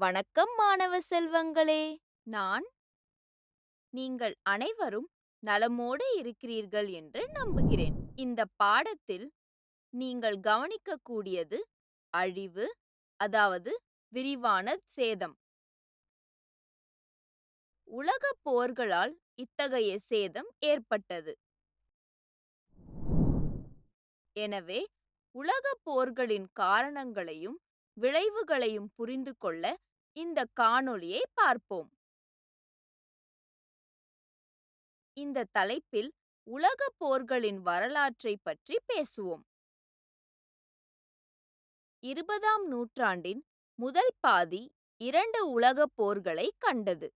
வணக்கம் மாணவ செல்வங்களே. நான் நீங்கள் அனைவரும் நலமோடு இருக்கிறீர்கள் என்று நம்புகிறேன். இந்த பாடத்தில் நீங்கள் கவனிக்கக்கூடியது அழிவு, அதாவது விரிவான சேதம். உலகப் போர்களால் இத்தகைய சேதம் ஏற்பட்டது. எனவே உலகப் போர்களின் காரணங்களையும் விளைவுகளையும் புரிந்து கொள்ள இந்த காணொளியை பார்ப்போம். இந்த தலைப்பில் உலகப் போர்களின் வரலாற்றை பற்றி பேசுவோம். 20ஆம் நூற்றாண்டின் முதல் பாதி 2 உலகப் போர்களை கண்டது.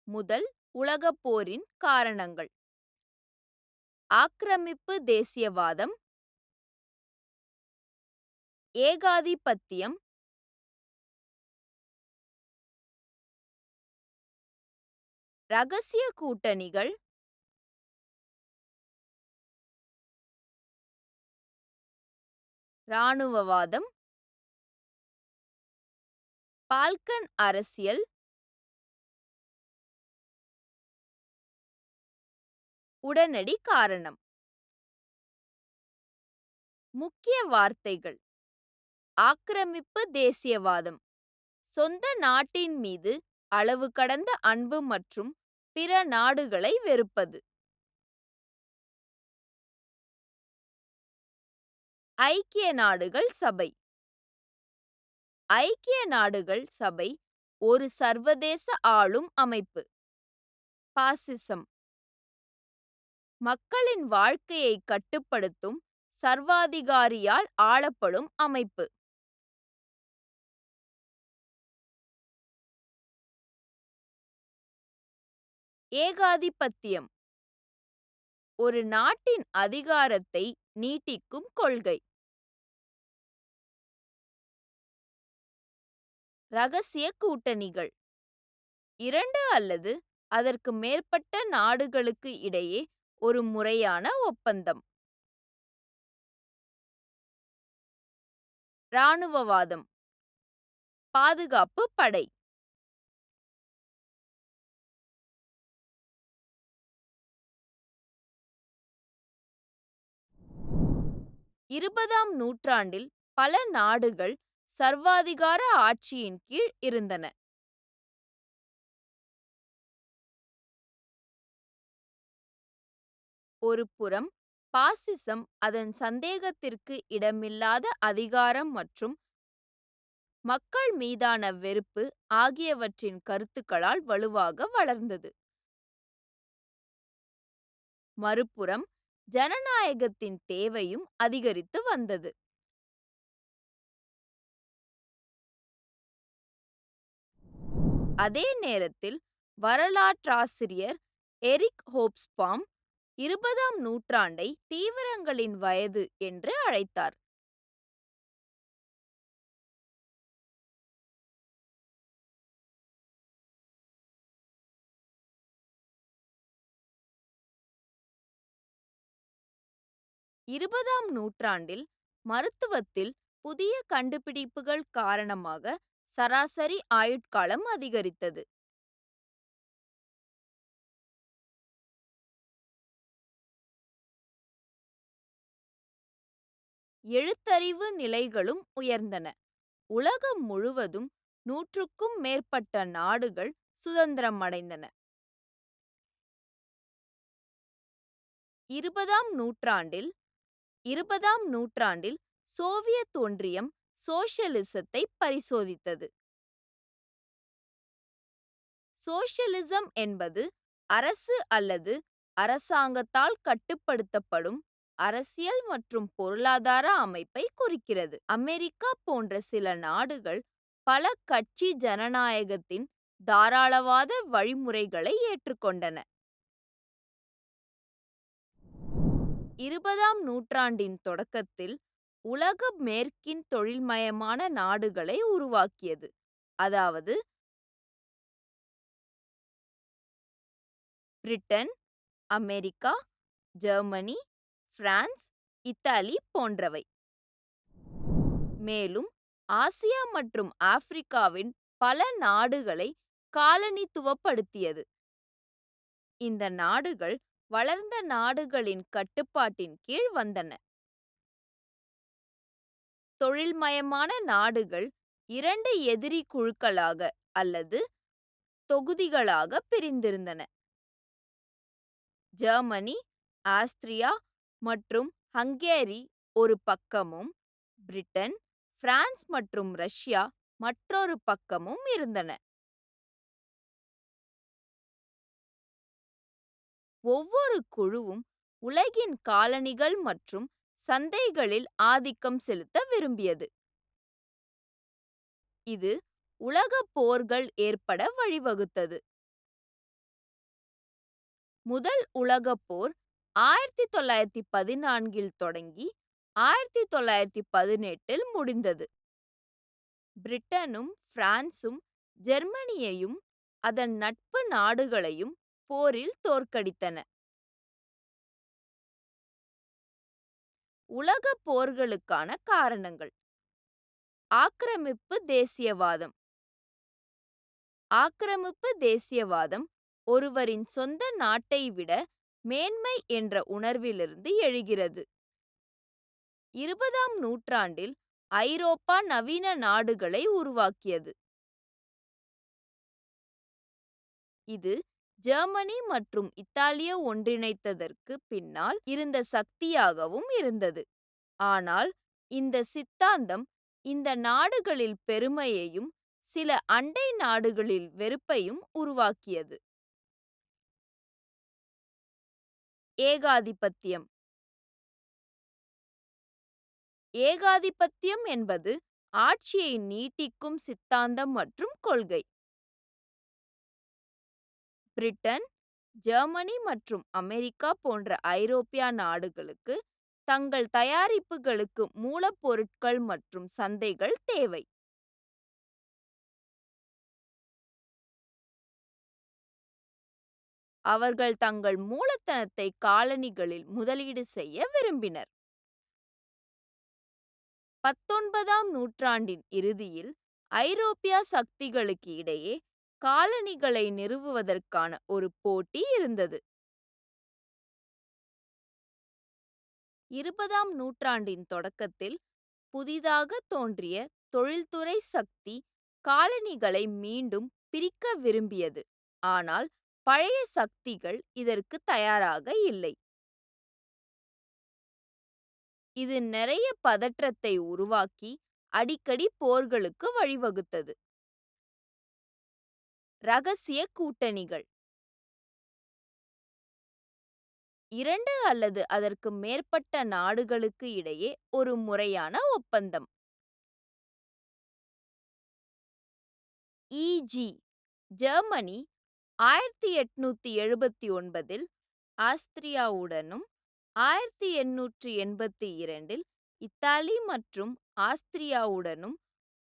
முதல் உலகப் போரின் காரணங்கள்: ஆக்கிரமிப்பு தேசியவாதம், ஏகாதிபத்தியம், இரகசிய கூட்டணிகள், இராணுவவாதம், பால்கன் அரசியல், உடனடி காரணம். முக்கிய வார்த்தைகள்: ஆக்கிரமிப்பு தேசியவாதம், சொந்த நாட்டின் மீது அளவு கடந்த அன்பு மற்றும் பிற நாடுகளை வெறுப்பது. ஐக்கிய நாடுகள் சபை: ஐக்கிய நாடுகள் சபை ஒரு சர்வதேச ஆளும் அமைப்பு. பாசிசம்: மக்களின் வாழ்க்கையை கட்டுப்படுத்தும் சர்வாதிகாரியால் ஆளப்படும் அமைப்பு. ஏகாதிபத்தியம்: ஒரு நாட்டின் அதிகாரத்தை நீட்டிக்கும் கொள்கை. இரகசிய கூட்டணிகள்: 2 அல்லது அதற்கு மேற்பட்ட நாடுகளுக்கு இடையே ஒரு முறையான ஒப்பந்தம். இராணுவவாதம், பாதுகாப்பு படை. இருபதாம் நூற்றாண்டில் பல நாடுகள் சர்வாதிகார ஆட்சியின் கீழ் இருந்தன. ஒரு புறம் பாசிசம் அதன் சந்தேகத்திற்கு இடமில்லாத அதிகாரம் மற்றும் மக்கள் மீதான வெறுப்பு ஆகியவற்றின் கருத்துக்களால் வலுவாக வளர்ந்தது. மறுபுறம் ஜனநாயகத்தின் தேவையும் அதிகரித்து வந்தது. அதே நேரத்தில் வரலாற்றாசிரியர் எரிக் ஹோப்ஸ்பாம் 20ஆம் நூற்றாண்டை தீவிரங்களின் வயது என்று அழைத்தார். இருபதாம் நூற்றாண்டில் மருத்துவத்தில் புதிய கண்டுபிடிப்புகள் காரணமாக சராசரி ஆயுட்காலம் அதிகரித்தது. எழுத்தறிவு நிலைகளும் உயர்ந்தன. உலகம் முழுவதும் 100க்கும் மேற்பட்ட நாடுகள் சுதந்திரம் அடைந்தன. 20ஆம் நூற்றாண்டில் சோவியத் ஒன்றியம் சோஷலிசத்தை பரிசோதித்தது. சோஷலிசம் என்பது அரசு அல்லது அரசாங்கத்தால் கட்டுப்படுத்தப்படும் அரசியல் மற்றும் பொருளாதார அமைப்பை குறிக்கிறது. அமெரிக்கா போன்ற சில நாடுகள் பல கட்சி ஜனநாயகத்தின் தாராளவாத வழிமுறைகளை ஏற்றுக்கொண்டன. 20ஆம் நூற்றாண்டின் தொடக்கத்தில் உலக மேற்கின் தொழில்மயமான நாடுகளை உருவாக்கியது. அதாவது Britain, America, Germany, France, Italy போன்றவை. மேலும் ஆசியா மற்றும் ஆப்பிரிக்காவின் பல நாடுகளை காலனித்துவப்படுத்தியது. இந்த நாடுகள் வளர்ந்த நாடுகளின் கட்டுப்பாட்டின் கீழ் வந்தன. தொழில்மயமான நாடுகள் இரண்டு எதிரி குழுக்களாக அல்லது தொகுதிகளாக பிரிந்திருந்தன. ஜெர்மனி, ஆஸ்திரியா மற்றும் ஹங்கேரி ஒரு பக்கமும், பிரிட்டன், பிரான்ஸ் மற்றும் ரஷ்யா மற்றொரு பக்கமும் இருந்தன. ஒவ்வொரு குழுவும் உலகின் காலனிகள் மற்றும் சந்தைகளில் ஆதிக்கம் செலுத்த விரும்பியது. இது உலகப் போர்கள் ஏற்பட வழிவகுத்தது. முதல் உலகப் போர் 1914இல் தொடங்கி 1918இல் முடிந்தது. பிரிட்டனும் பிரான்சும் ஜெர்மனியையும் அதன் நட்பு நாடுகளையும் போரில் தோற்கடித்தன. உலகப் போர்களுக்கான காரணங்கள். ஆக்கிரமிப்பு தேசியவாதம். ஆக்கிரமிப்பு தேசியவாதம் ஒருவரின் சொந்த நாட்டை விட மேன்மை என்ற உணர்விலிருந்து எழுகிறது. 20ஆம் நூற்றாண்டில் ஐரோப்பா நவீன நாடுகளை உருவாக்கியது. இது ஜெர்மனி மற்றும் இத்தாலியை ஒன்றிணைத்ததற்கு பின்னால் இருந்த சக்தியாகவும் இருந்தது. ஆனால் இந்த சித்தாந்தம் இந்த நாடுகளில் பெருமையையும் சில அண்டை நாடுகளில் வெறுப்பையும் உருவாக்கியது. ஏகாதிபத்தியம். ஏகாதிபத்தியம் என்பது ஆட்சியை நீட்டிக்கும் சித்தாந்தம் மற்றும் கொள்கை. பிரிட்டன், ஜெர்மனி மற்றும் அமெரிக்கா போன்ற ஐரோப்பிய நாடுகளுக்கு தங்கள் தயாரிப்புகளுக்கு மூலப்பொருட்கள் மற்றும் சந்தைகள் தேவை. அவர்கள் தங்கள் மூலதனத்தை காலனிகளில் முதலீடு செய்ய விரும்பினர். 19ஆம் நூற்றாண்டின் இறுதியில் ஐரோப்பிய சக்திகளுக்கு இடையே காலனிகளை நிறுவுவதற்கான ஒரு போட்டி இருந்தது. 20ஆம் நூற்றாண்டின் தொடக்கத்தில் புதிதாக தோன்றிய தொழில்துறை சக்தி காலனிகளை மீண்டும் பிரிக்க விரும்பியது. ஆனால் பழைய சக்திகள் இதற்கு தயாராக இல்லை. இது நிறைய பதற்றத்தை உருவாக்கி அடிக்கடி போர்களுக்கு வழிவகுத்தது. ரகசிய கூட்டணிகள். இரண்டு அல்லது அதற்கு மேற்பட்ட நாடுகளுக்கு இடையே ஒரு முறையான ஒப்பந்தம். e.g. ஜெர்மனி 1879இல் ஆஸ்திரியாவுடனும் 1882இல் இத்தாலி மற்றும் ஆஸ்திரியாவுடனும்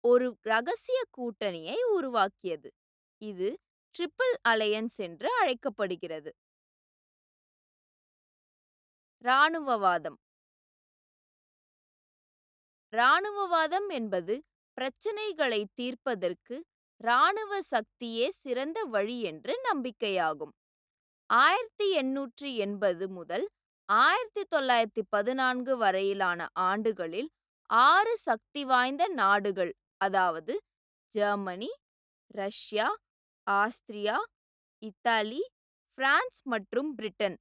ஒரு ரகசிய கூட்டணியை உருவாக்கியது. இது ட்ரிபிள் அலையன்ஸ் என்று அழைக்கப்படுகிறது. இராணுவவாதம். இராணுவவாதம் என்பது பிரச்சினைகளை தீர்ப்பதற்கு இராணுவ சக்தியே சிறந்த வழி என்ற நம்பிக்கையாகும். 1880 முதல் 1914 வரையிலான ஆண்டுகளில் 6 சக்தி வாய்ந்த நாடுகள், அதாவது Germany, Russia, Austria, Italy, France மற்றும் பிரிட்டன்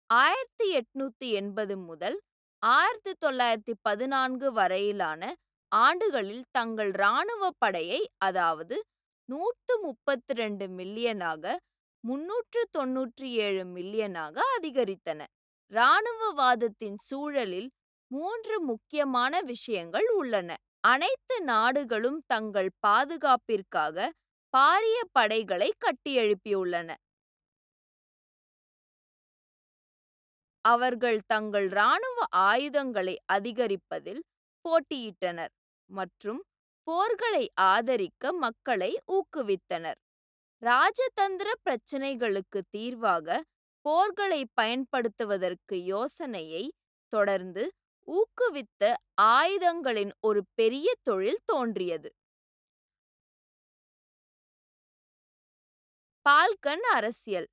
1880 முதல் 1914 வரையிலான ஆண்டுகளில் தங்கள் இராணுவ படையை, அதாவது 132 மில்லியனாக 397 மில்லியனாக அதிகரித்தன. இராணுவவாதத்தின் சூழலில் 3 முக்கியமான விஷயங்கள் உள்ளன. அனைத்து நாடுகளும் தங்கள் பாதுகாப்பிற்காக பாரிய படைகளை கட்டியெழுப்பியுள்ளன. அவர்கள் தங்கள் இராணுவ ஆயுதங்களை அதிகரிப்பதில் போட்டியிட்டனர் மற்றும் போர்களை ஆதரிக்க மக்களை ஊக்குவித்தனர். ராஜதந்திர பிரச்சினைகளுக்கு தீர்வாக போர்களை பயன்படுத்துவதற்கு யோசனையை தொடர்ந்து ஊக்குவித்த ஆயுதங்களின் ஒரு பெரிய தொழில் தோன்றியது. பால்கன் அரசியல்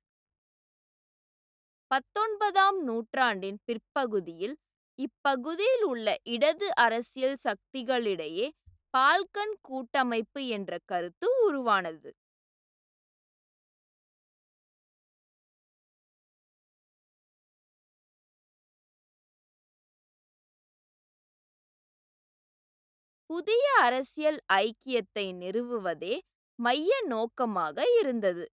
19ஆம் நூற்றாண்டின் பிற்பகுதியில் இப்பகுதியில் உள்ள இடது அரசியல் சக்திகளிடையே பால்கன் கூட்டமைப்பு என்ற கருத்து உருவானது. புதிய அரசியல் ஐக்கியத்தை நிறுவுவதே மைய நோக்கமாக இருந்தது.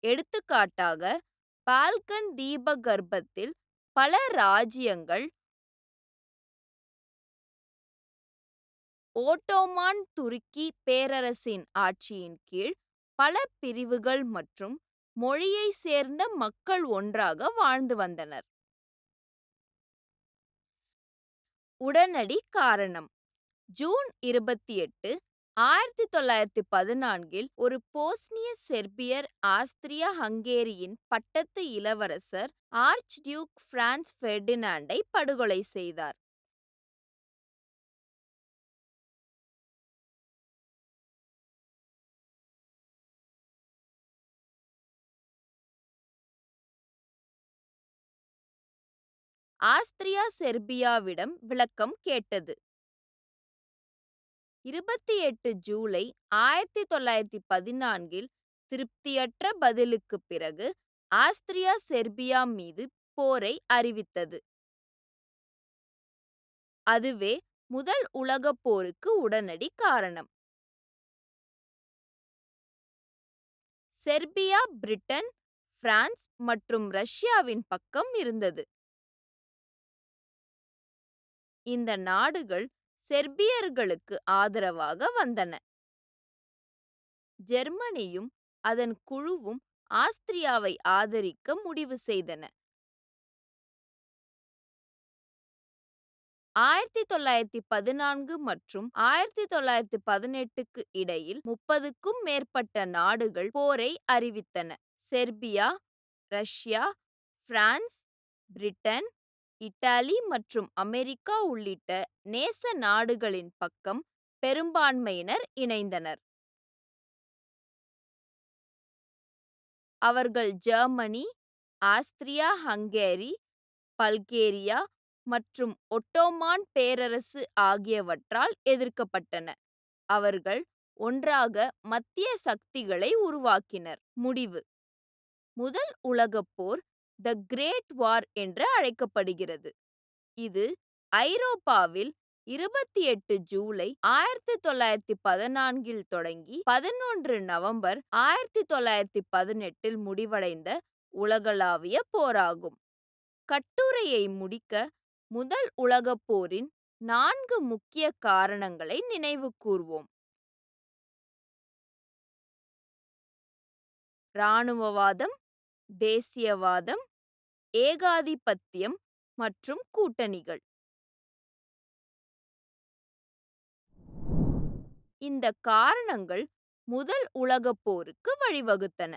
எடுத்துக்காட்டாக, பால்கன் தீபகற்பத்தில் பல ராஜ்யங்கள் ஓட்டோமான் துருக்கி பேரரசின் ஆட்சியின் கீழ் பல பிரிவுகள் மற்றும் மொழியை சேர்ந்த மக்கள் ஒன்றாக வாழ்ந்து வந்தனர். உடனடி காரணம் ஜூன் 28, 1914 ஒரு போஸ்னிய செர்பியர் ஆஸ்திரியா-ஹங்கேரியின் பட்டத்து இளவரசர் ஆர்ச் டியூக் பிரான்ஸ் பெர்டினாண்டை படுகொலை செய்தார். ஆஸ்திரியா செர்பியாவிடம் விளக்கம் கேட்டது. 28 ஜூலை 1914 திருப்தியற்ற பதிலுக்குப் பிறகு ஆஸ்திரியா செர்பியா மீது போரை அறிவித்தது. அதுவே முதல் உலகப் போருக்கு உடனடி காரணம். செர்பியா பிரிட்டன், பிரான்ஸ் மற்றும் ரஷ்யாவின் பக்கம் இருந்தது. இந்த நாடுகள் செர்பியர்களுக்கு ஆதரவாக வந்தன. ஜெர்மனியும் அதன் குழுவும் ஆஸ்திரியாவை ஆதரிக்க முடிவு செய்தன. 1914 மற்றும் 1918க்கு இடையில் 30க்கும் மேற்பட்ட நாடுகள் போரை அறிவித்தன. Serbia, Russia, France, Britain, Italy மற்றும் அமெரிக்கா உள்ளிட்ட நேச நாடுகளின் பக்கம் பெரும்பான்மையினர் இணைந்தனர். அவர்கள் ஜெர்மனி, ஆஸ்திரியா-ஹங்கேரி, பல்கேரியா மற்றும் ஒட்டோமான் பேரரசு ஆகியவற்றால் எதிர்க்கப்பட்டன. அவர்கள் ஒன்றாக மத்திய சக்திகளை உருவாக்கினர். முடிவு முதல் உலகப் போர் தி கிரேட் வார் என்று அழைக்கப்படுகிறது. இது ஐரோப்பாவில் 28 ஜூலை 1914 தொடங்கி 11 நவம்பர் 1918 முடிவடைந்த உலகளாவிய போராகும். கட்டுரையை முடிக்க முதல் உலகப் போரின் 4 முக்கிய காரணங்களை நினைவு கூர்வோம். இராணுவவாதம், தேசியவாதம், ஏகாதிபத்தியம் மற்றும் கூட்டணிகள். இந்த காரணங்கள் முதல் உலகப் போருக்கு வழிவகுத்தன.